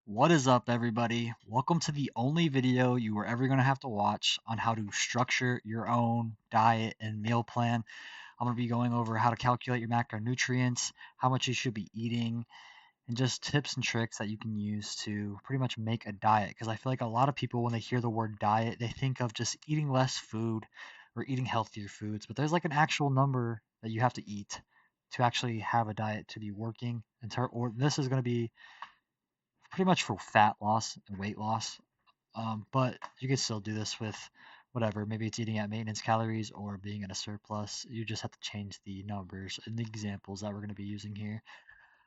What is up, everybody? Welcome to the only video you are ever going to have to watch on how to structure your own diet and meal plan. I'm going to be going over how to calculate your macronutrients, how much you should be eating, and just tips and tricks that you can use to pretty much make a diet. Because I feel like a lot of people, when they hear the word diet, they think of just eating less food or eating healthier foods. But there's like an actual number that you have to eat to actually have a diet to be working. Or this is going to be pretty much for fat loss and weight loss. But you can still do this with whatever. Maybe it's eating at maintenance calories or being in a surplus. You just have to change the numbers and the examples that we're going to be using here.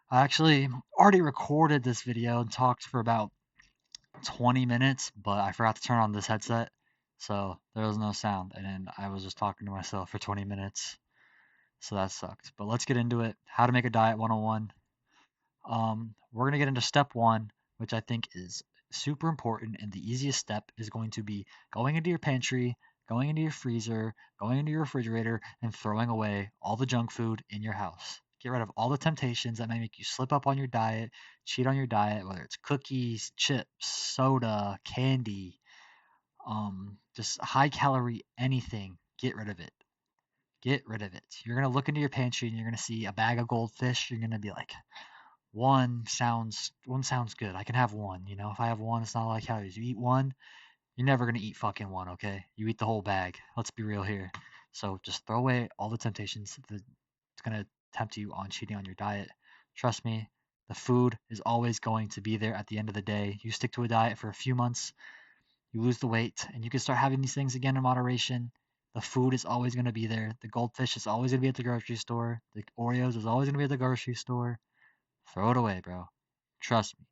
I actually already recorded this video and talked for about 20 minutes, but I forgot to turn on this headset. So there was no sound. And then I was just talking to myself for 20 minutes. So that sucked. But let's get into it. How to make a diet 101. We're going to get into step one, which I think is super important. And the easiest step is going to be going into your pantry, going into your freezer, going into your refrigerator, and throwing away all the junk food in your house. Get rid of all the temptations that may make you slip up on your diet, cheat on your diet, whether it's cookies, chips, soda, candy, just high calorie anything. Get rid of it. Get rid of it. You're going to look into your pantry and you're going to see a bag of goldfish. You're going to be like, one sounds good. I can have one. If I have one, it's not a lot of calories. You eat one, you're never gonna eat fucking one, okay? You eat the whole bag. Let's be real here. So just throw away all the temptations that's gonna tempt you on cheating on your diet. Trust me, the food is always going to be there at the end of the day. You stick to a diet for a few months, you lose the weight, and you can start having these things again in moderation. The food is always going to be there. The goldfish is always going to be at the grocery store. The Oreos is always going to be at the grocery store. Throw it away, bro. Trust me.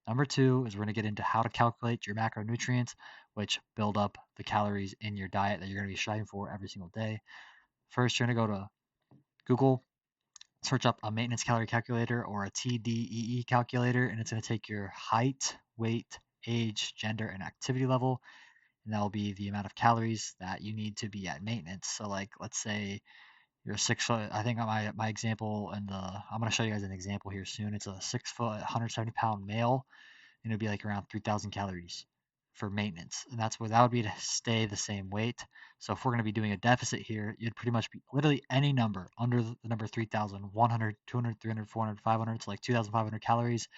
Number two is we're going to get into how to calculate your macronutrients, which build up the calories in your diet that you're going to be striving for every single day. First, you're going to go to Google, search up a maintenance calorie calculator or a TDEE calculator, and it's going to take your height, weight, age, gender, and activity level. And that will be the amount of calories that you need to be at maintenance. So, like, let's say you're 6 foot. I think my example, I'm going to show you guys an example here soon. It's a 6 foot, 170-pound male, and it'd be like around 3,000 calories for maintenance. And that would be to stay the same weight. So if we're going to be doing a deficit here, you'd pretty much be literally any number under the number 3,000, 100, 200, 300, 400, 500, so like 2,500 calories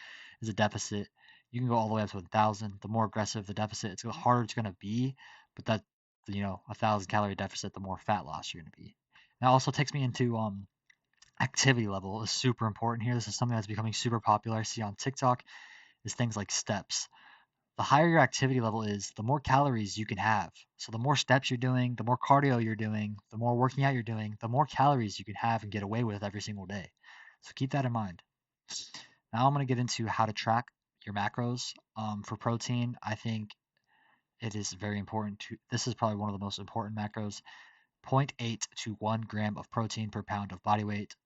is a deficit. You can go all the way up to 1,000. The more aggressive the deficit, it's the harder it's going to be. But that, 1,000 calorie deficit, the more fat loss you're going to be. That also takes me into activity level is super important here. This is something that's becoming super popular. I see on TikTok is things like steps. The higher your activity level is, the more calories you can have. So the more steps you're doing, the more cardio you're doing, the more working out you're doing, the more calories you can have and get away with every single day. So keep that in mind. Now I'm going to get into how to track your macros. For protein, I think it is very important to, this is probably one of the most important macros, zero point 0.8 to 1 gram of protein per pound of body weight.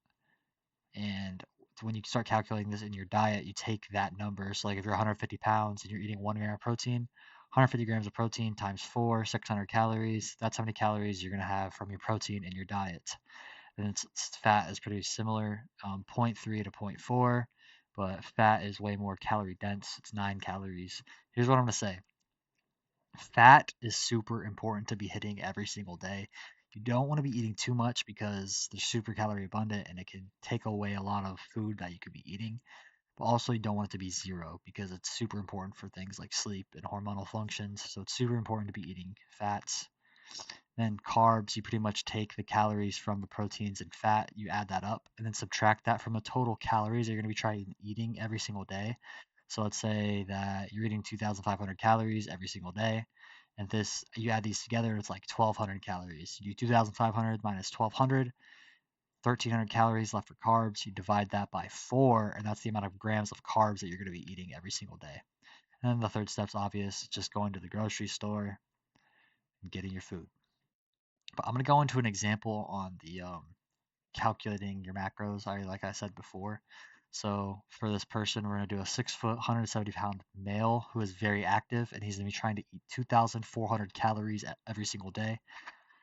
And when you start calculating this in your diet, you take that number. So, like if you're 150 pounds and you're eating 1 gram of protein, 150 grams of protein times 4, 600 calories. That's how many calories you're going to have from your protein in your diet. And fat is pretty similar, zero point 0.3 to zero point 0.4, but fat is way more calorie dense. It's 9 calories. Here's what I'm going to say. Fat is super important to be hitting every single day. You don't want to be eating too much because they're super calorie abundant and it can take away a lot of food that you could be eating. But also, you don't want it to be zero because it's super important for things like sleep and hormonal functions. So it's super important to be eating fats. Then carbs, you pretty much take the calories from the proteins and fat, you add that up, and then subtract that from the total calories that you're going to be trying eating every single day. So let's say that you're eating 2,500 calories every single day, and this you add these together, it's like 1,200 calories. You do 2,500 minus 1,200, 1,300 calories left for carbs. You divide that by 4, and that's the amount of grams of carbs that you're going to be eating every single day. And then the third step's obvious, just going to the grocery store and getting your food. But I'm going to go into an example on the calculating your macros. Like I said before. So for this person, we're going to do a 6 foot, 170-pound male who is very active, and he's going to be trying to eat 2,400 calories every single day.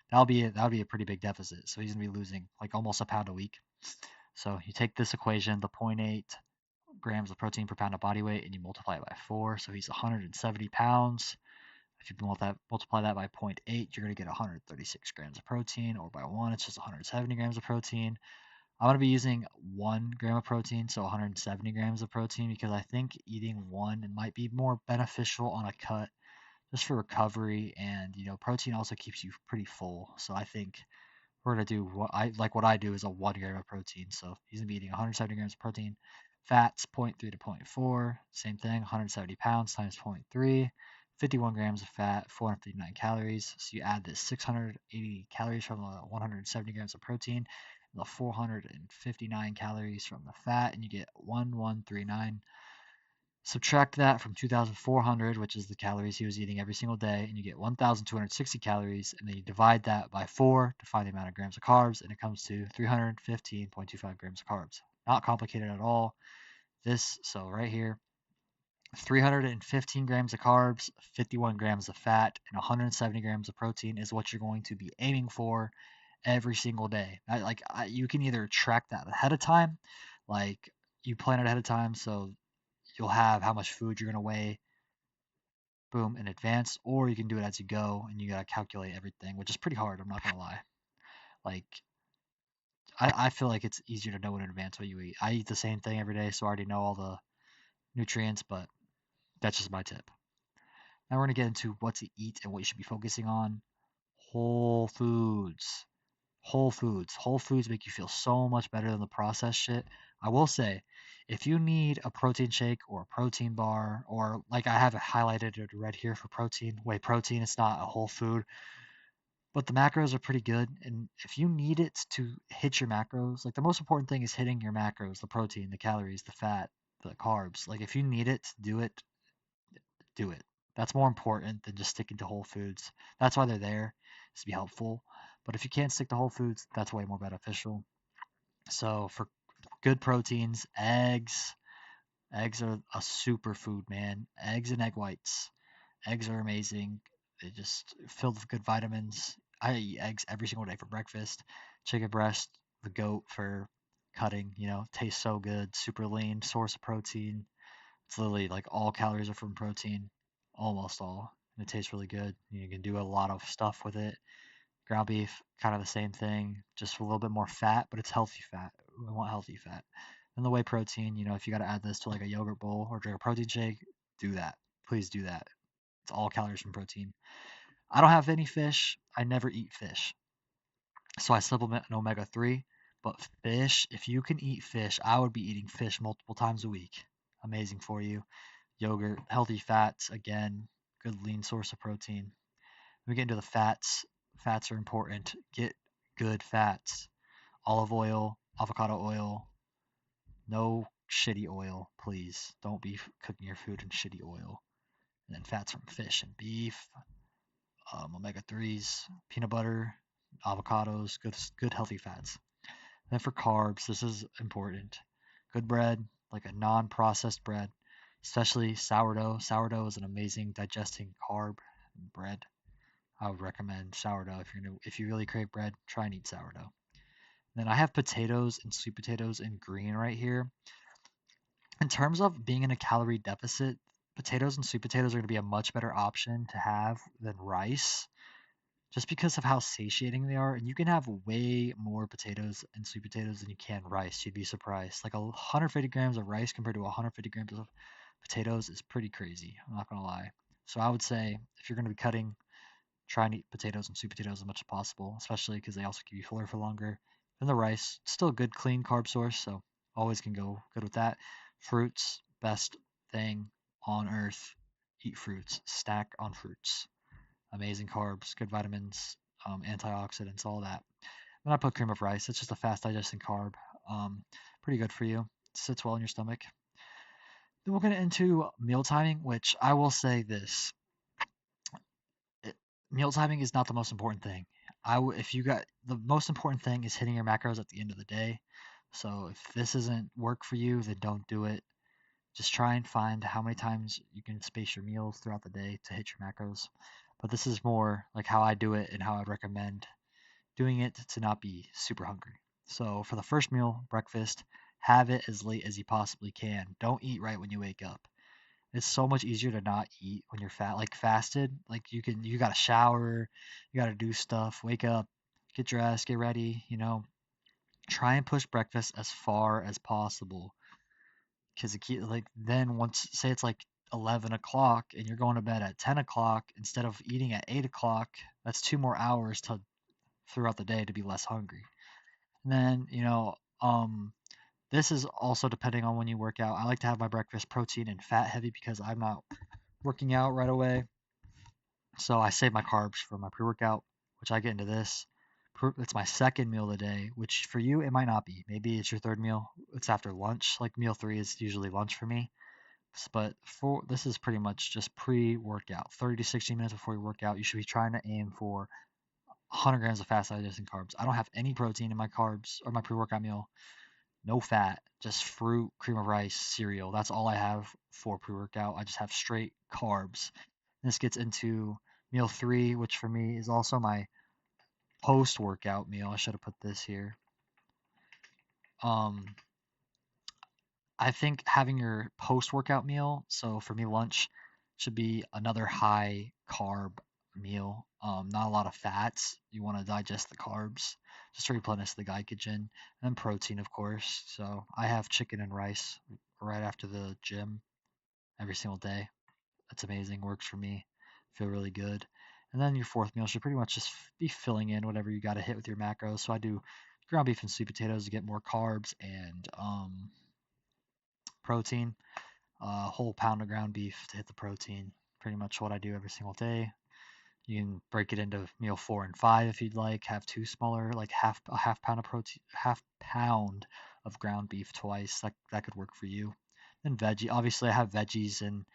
That'll be a pretty big deficit. So he's going to be losing like almost a pound a week. So you take this equation, the zero point 0.8 grams of protein per pound of body weight, and you multiply it by 4, so he's 170 pounds. If you multiply that by zero point 0.8, you're going to get 136 grams of protein, or by 1, it's just 170 grams of protein. I'm going to be using 1 gram of protein, so 170 grams of protein, because I think eating 1 it might be more beneficial on a cut just for recovery, and protein also keeps you pretty full. So I think we're gonna do what I do is a 1 gram of protein. So he's gonna be eating 170 grams of protein. Fats 0.3 to zero point 0.4, same thing, 170 pounds times 0.3, 51 grams of fat, 459 calories. So you add this 680 calories from the 170 grams of protein, and the 459 calories from the fat, and you get 1139. Subtract that from 2,400, which is the calories he was eating every single day, and you get 1,260 calories, and then you divide that by 4 to find the amount of grams of carbs, and it comes to 315.25 grams of carbs. Not complicated at all. So right here, 315 grams of carbs, 51 grams of fat, and 170 grams of protein is what you're going to be aiming for every single day. You can either track that ahead of time, like you plan it ahead of time, so you'll have how much food you're going to weigh, boom, in advance, or you can do it as you go and you got to calculate everything, which is pretty hard. I'm not going to lie. Like, I feel like it's easier to know in advance what you eat. I eat the same thing every day, so I already know all the nutrients, but that's just my tip. Now we're going to get into what to eat and what you should be focusing on. Whole foods. Whole foods. Whole foods make you feel so much better than the processed shit. I will say, if you need a protein shake or a protein bar, or like I have it highlighted in red here for protein, whey protein, it's not a whole food, but the macros are pretty good. And if you need it to hit your macros, like the most important thing is hitting your macros, the protein, the calories, the fat, the carbs. Like if you need it to do it, do it. That's more important than just sticking to whole foods. That's why they're there, is to be helpful. But if you can't stick to whole foods, that's way more beneficial. So for good proteins, eggs. Eggs are a superfood, man. Eggs and egg whites. Eggs are amazing. They just filled with good vitamins. I eat eggs every single day for breakfast. Chicken breast, the goat for cutting, tastes so good. Super lean, source of protein. It's literally like all calories are from protein, almost all. And it tastes really good. You can do a lot of stuff with it. Ground beef, kind of the same thing, just a little bit more fat, but it's healthy fat. We want healthy fat. And the whey protein, if you got to add this to like a yogurt bowl or drink a protein shake, do that. Please do that. It's all calories from protein. I don't have any fish. I never eat fish. So I supplement an omega 3. But fish, if you can eat fish, I would be eating fish multiple times a week. Amazing for you. Yogurt, healthy fats, again, good lean source of protein. When we get into the fats, fats are important. Get good fats. Olive oil, avocado oil, no shitty oil, please. Don't be cooking your food in shitty oil. And then fats from fish and beef, omega 3s, peanut butter, avocados, good healthy fats. And then for carbs, this is important. Good bread, like a non-processed bread, especially sourdough. Sourdough is an amazing digesting carb bread. I would recommend sourdough if you really crave bread, try and eat sourdough. Then I have potatoes and sweet potatoes in green right here. In terms of being in a calorie deficit, potatoes and sweet potatoes are going to be a much better option to have than rice, just because of how satiating they are. And you can have way more potatoes and sweet potatoes than you can rice. You'd be surprised. Like 150 grams of rice compared to 150 grams of potatoes is pretty crazy. I'm not going to lie. So I would say if you're going to be cutting, try and eat potatoes and sweet potatoes as much as possible, especially because they also keep you fuller for longer. And the rice, still a good clean carb source, so always can go good with that. Fruits, best thing on earth. Eat fruits, stack on fruits. Amazing carbs, good vitamins, antioxidants, all that. Then I put cream of rice. It's just a fast digesting carb. Pretty good for you. It sits well in your stomach. Then we'll get into meal timing, which I will say this: meal timing is not the most important thing. If you got the most important thing is hitting your macros at the end of the day. So if this isn't work for you, then don't do it. Just try and find how many times you can space your meals throughout the day to hit your macros. But this is more like how I do it and how I'd recommend doing it to not be super hungry. So for the first meal, breakfast, have it as late as you possibly can. Don't eat right when you wake up. It's so much easier to not eat when you're like fasted. Like you gotta shower, you gotta do stuff, wake up, get dressed, get ready, try and push breakfast as far as possible. Because like then once say it's like 11 o'clock and you're going to bed at 10 o'clock instead of eating at 8 o'clock, that's 2 more hours to throughout the day to be less hungry. And then, this is also depending on when you work out. I like to have my breakfast protein and fat heavy because I'm not working out right away. So I save my carbs for my pre-workout, which I get into this. It's my second meal of the day, which for you it might not be. Maybe it's your third meal. It's after lunch. Like meal three is usually lunch for me. But for this is pretty much just pre-workout. 30 to 60 minutes before you work out, you should be trying to aim for 100 grams of fast digesting carbs. I don't have any protein in my carbs or my pre-workout meal. No fat, just fruit, cream of rice, cereal. That's all I have for pre-workout. I just have straight carbs. This gets into meal three, which for me is also my post-workout meal. I should have put this here. Um, I think having your post-workout meal, so for me, lunch should be another high carb meal. Not a lot of fats. You want to digest the carbs just to replenish the glycogen and protein, of course. So I have chicken and rice right after the gym every single day. That's amazing. Works for me. Feel really good. And then your fourth meal should pretty much just be filling in whatever you got to hit with your macros. So I do ground beef and sweet potatoes to get more carbs and protein. Whole pound of ground beef to hit the protein. Pretty much what I do every single day. You can break it into meal 4 and 5 if you'd like. Have two smaller, like a half pound of protein, half pound of ground beef twice. That could work for you. Then veggie. Obviously, I have veggies and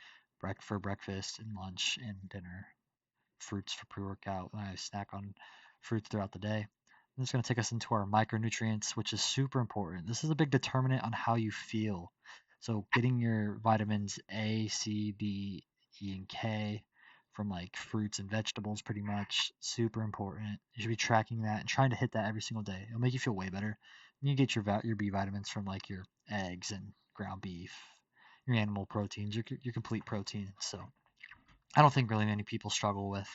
for breakfast and lunch and dinner. Fruits for pre-workout. And I snack on fruits throughout the day. This is going to take us into our micronutrients, which is super important. This is a big determinant on how you feel. So getting your vitamins A, C, D, E, and K from like fruits and vegetables pretty much super important. You should be tracking that and trying to hit that every single day. It'll make you feel way better. And you get your B vitamins from like your eggs and ground beef, your animal proteins, your complete protein. So I don't think really many people struggle with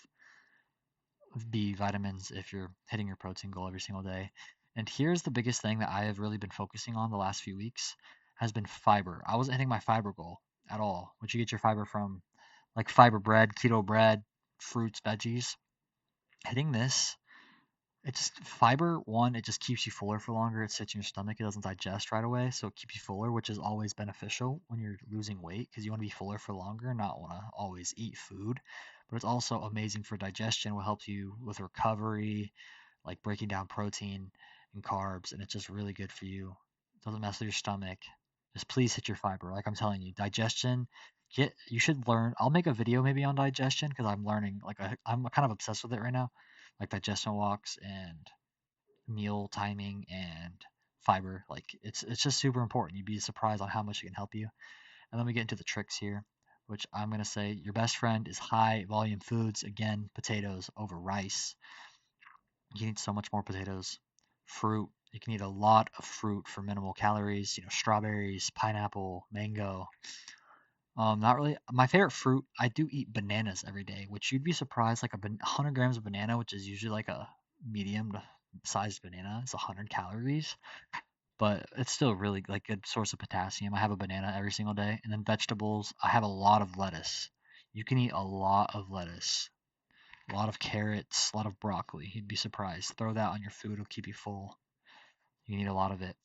B vitamins if you're hitting your protein goal every single day. And here's the biggest thing that I have really been focusing on the last few weeks has been fiber. I wasn't hitting my fiber goal at all, which you get your fiber from like fiber bread, keto bread, fruits, veggies. Hitting this, it's fiber. One, it just keeps you fuller for longer. It sits in your stomach. It doesn't digest right away, so it keeps you fuller, which is always beneficial when you're losing weight because you want to be fuller for longer, not want to always eat food. But it's also amazing for digestion. Will help you with recovery, like breaking down protein and carbs, and it's just really good for you. It doesn't mess with your stomach. Just please hit your fiber. Like I'm telling you, digestion. You should learn. I'll make a video maybe on digestion because I'm learning. Like I'm kind of obsessed with it right now, like digestion walks and meal timing and fiber. Like it's just super important. You'd be surprised on how much it can help you. And then we get into the tricks here, which I'm gonna say your best friend is high volume foods. Again, potatoes over rice. You can eat so much more potatoes. Fruit. You can eat a lot of fruit for minimal calories. Strawberries, pineapple, mango. Not really. My favorite fruit, I do eat bananas every day, which you'd be surprised. Like 100 grams of banana, which is usually like a medium sized banana, is 100 calories, but it's still really like good source of potassium. I have a banana every single day, and then vegetables. I have a lot of lettuce. You can eat a lot of lettuce, a lot of carrots, a lot of broccoli. You'd be surprised. Throw that on your food; it'll keep you full. You need a lot of it.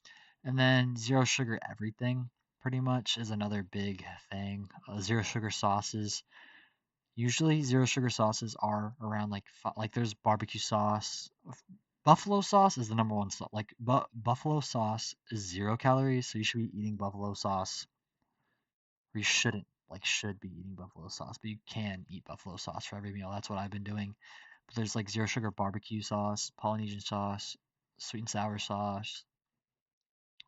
And then zero sugar everything pretty much is another big thing. Zero sugar sauces. Usually zero sugar sauces are around like there's barbecue sauce. Buffalo sauce is the number one sauce. Like buffalo sauce is 0 calories, so you should be eating buffalo sauce. Or you shouldn't should be eating buffalo sauce, but you can eat buffalo sauce for every meal. That's what I've been doing. But there's like zero sugar barbecue sauce, Polynesian sauce, sweet and sour sauce,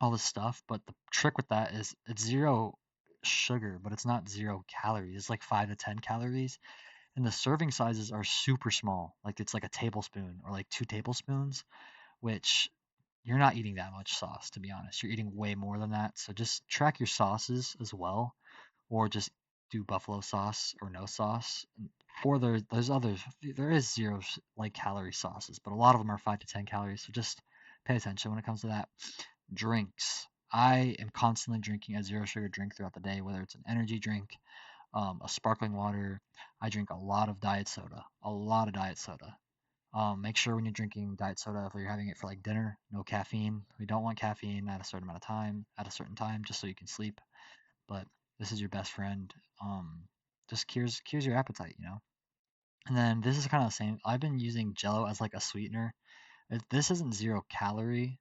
all this stuff. But the trick with that is it's zero sugar, but it's not 0 calories. It's like 5 to 10 calories. And the serving sizes are super small. Like it's like a tablespoon or like 2 tablespoons, which you're not eating that much sauce, to be honest. You're eating way more than that. So just track your sauces as well, or just do buffalo sauce or no sauce. Or there's others. There is zero like calorie sauces, but a lot of them are 5 to 10 calories. So just pay attention when it comes to that. Drinks. I am constantly drinking a zero sugar drink throughout the day, whether it's an energy drink, a sparkling water. I drink a lot of diet soda, a lot of diet soda. Make sure when you're drinking diet soda, if you're having it for like dinner, no caffeine. We don't want caffeine at a certain amount of time, at a certain time, just so you can sleep. But this is your best friend. Um, just cures your appetite, you know. And then this is kind of the same. I've been using Jello as like a sweetener. This isn't zero calorie.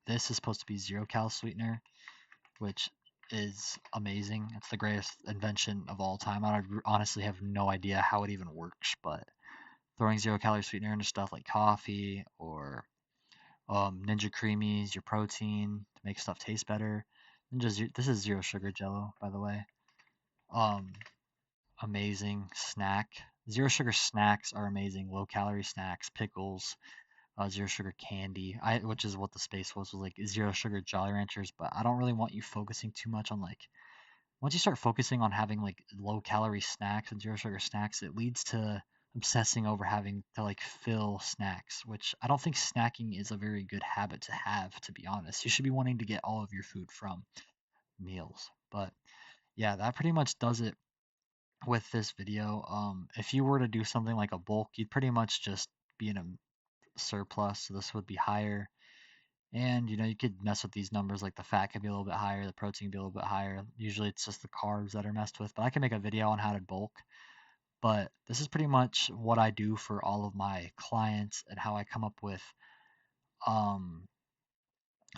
This is supposed to be zero cal sweetener, which is amazing. It's the greatest invention of all time. Honestly have no idea how it even works, but throwing zero calorie sweetener into stuff like coffee or Ninja Creamies, your protein to make stuff taste better. This is zero sugar Jello, by the way. Um, Amazing snack. Zero sugar snacks are amazing. Low calorie snacks, pickles, zero sugar candy. Which is what the space was like zero sugar Jolly Ranchers. But I don't really want you focusing too much on like once you start focusing on having like low calorie snacks and zero sugar snacks, it leads to obsessing over having to like fill snacks, which I don't think snacking is a very good habit to have, to be honest. You should be wanting to get all of your food from meals. But yeah, that pretty much does it with this video. If you were to do something like a bulk, you'd pretty much just be in a surplus, so this would be higher. And you could mess with these numbers, like the fat could be a little bit higher, the protein could be a little bit higher. Usually it's just the carbs that are messed with, but I can make a video on how to bulk. But this is pretty much what I do for all of my clients and how I come up with um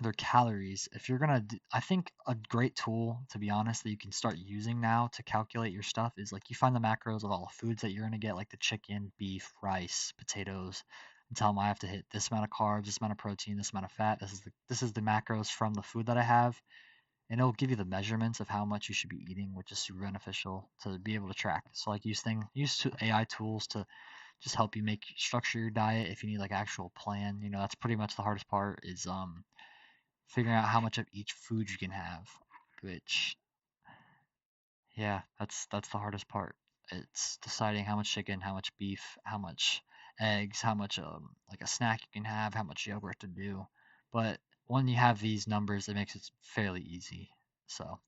their calories. If you're gonna, I think a great tool, to be honest, that you can start using now to calculate your stuff is like you find the macros of all the foods that you're gonna get, like the chicken, beef, rice, potatoes, and tell them I have to hit this amount of carbs, this amount of protein, this amount of fat. This is the macros from the food that I have, and it'll give you the measurements of how much you should be eating, which is super beneficial to be able to track. So like use AI tools to just help you make structure your diet if you need like actual plan. That's pretty much the hardest part is figuring out how much of each food you can have, which yeah, that's the hardest part. It's deciding how much chicken, how much beef, how much eggs, how much like a snack you can have, how much yogurt to do. But when you have these numbers, it makes it fairly easy. So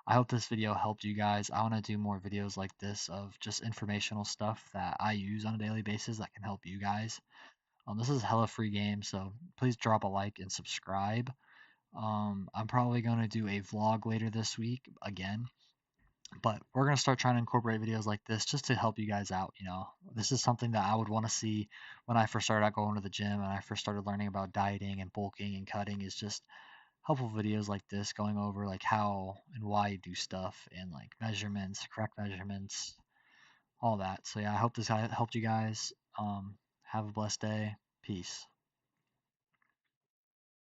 I hope this video helped you guys. I want to do more videos like this of just informational stuff that I use on a daily basis that can help you guys. This is hella free game, so please drop a like and subscribe. I'm probably going to do a vlog later this week again, but we're going to start trying to incorporate videos like this just to help you guys out. This is something that I would want to see when I first started out going to the gym and I first started learning about dieting and bulking and cutting is just helpful videos like this going over like how and why you do stuff and like measurements, correct measurements, all that. So yeah, I hope this helped you guys. Have a blessed day. Peace.